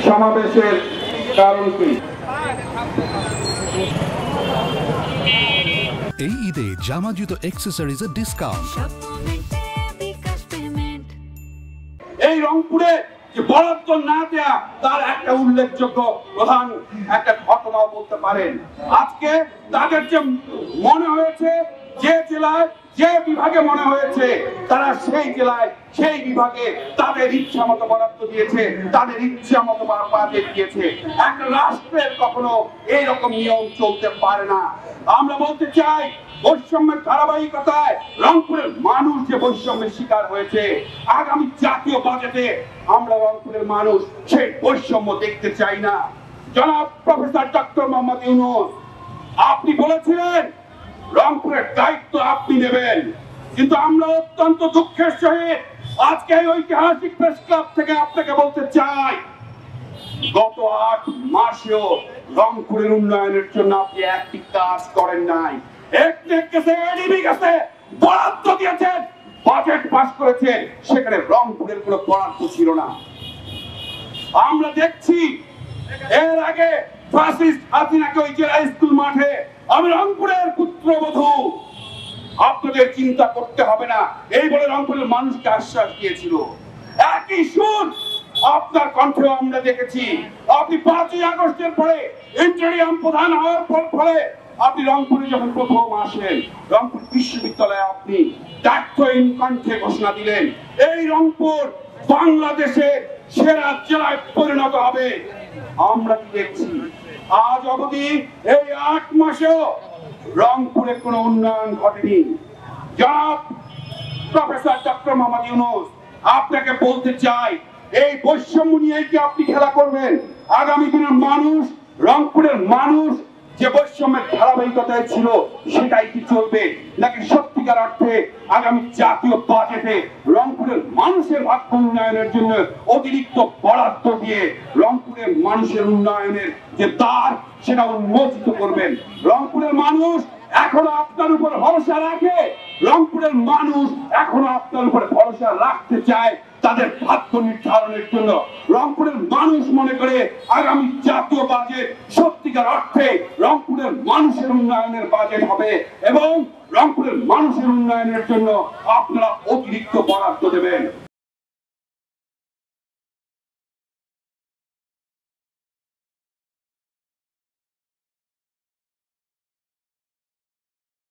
সমাবেশের কারণ কি? এই ঈদে জামা জুতো অ্যাক্সেসরিজের ডিসকাউন্ট। এই রংপুরে যে বরাদ্দ না দেয়া তার একটা উল্লেখযোগ্য প্রধান একটা ঘটনা বলতে পারেন। আজকে তাদের যে মনে হয়েছে, যে জেলায় যে বিভাগে মনে হয়েছে, তারা সেই জেলায় সেই বিভাগে তাদের ইচ্ছা মতো বরাদ্দ দিয়েছে, তাদের ইচ্ছা মতো বাজেট দিয়েছে। একটা রাষ্ট্রের কখনো এইরকম নিয়ম চলতে পারে না। আমরা বলতে চাই, বৈষম্যের ধারাবাহিকতায় রংপুরের মানুষ যে বৈষম্যের শিকার হয়েছে, আগামী জাতীয় বাজেটে আমরা রংপুরের মানুষ সেই বৈষম্য দেখতে চাই না। জনাব প্রফেসর ডক্টর মোহাম্মদ ইউনূস, আপনি বলেছিলেন রংপুরের দায়িত্ব আপনি নেবেন, কিন্তু আমরা অত্যন্ত দুঃখের সহিত আজকে ঐতিহাসিক প্রেস ক্লাব থেকে আপনাকে বলতে চাই, গত 8 মাসেও রংপুরের উন্নয়নের জন্য আপনি একটি কাজ করেন নাই। বরাদ্দ দিয়েছেন, বাজেট পাস করেছেন, সেখানে রংপুরের কোনো বরাদ্দ ছিল না। আমরা দেখছি এর আগে ফ্যাসিস্ট হাসিনাকে ওই জেলা স্কুল মাঠে আমি রংপুরের পুত্রবধূ, আপনাদের চিন্তা করতে হবে না এই বলে রংপুরের মানুষকে আশ্বাস দিয়েছিল। একই সুর আপনার কণ্ঠেও আমরা দেখেছি। আপনি 5ই আগস্টের পরে ইন্টারিয়াম প্রধান হওয়ার ফলে আপনি রংপুরে যখন প্রথম আসেন, রংপুর বিশ্ববিদ্যালয়ে আপনি দায়িত্বহীন কণ্ঠে ঘোষণা দিলেন এই রংপুর বাংলাদেশের সেরা জেলায় পরিণত হবে। আমরা কি দেখছি আজ অবধি এই 8 মাসেও রংপুরে কোনো উন্নয়ন ঘটেনি। জনাব প্রফেসর ডক্টর মোহাম্মদ ইউনূস, আপনাকে বলতে চাই, এই বৈষম্য নিয়ে কি আপনি খেলা করবেন? আগামী দিনের মানুষ, রংপুরের মানুষ যে বৈষম্যের ধারাবাহিকতায় ছিল সেটাই কি চলবে, নাকি সত্যিকার অর্থে আগামী জাতীয় বাজেটে রংপুরের মানুষের ভাগ্য উন্নয়নের জন্য অতিরিক্ত বরাদ্দ দিয়ে রংপুরের মানুষের উন্নয়নের যে দ্বার সেটা উন্মোচিত করবেন? রংপুরের মানুষ এখনো আপনার উপর ভরসা রাখে, রংপুরের মানুষ এখনো আপনার উপর ভরসা রাখতে চায় তাদের ভাগ্য নির্ধারণের জন্য। রংপুরের মানুষ মনে করে আগামী জাতীয় বাজেট সত্যিকার অর্থে রংপুরের মানুষের উন্নয়নের বাজেট হবে এবং রংপুরের মানুষের উন্নয়নের জন্য আপনারা অতিরিক্ত বরাদ্দ দেবেন।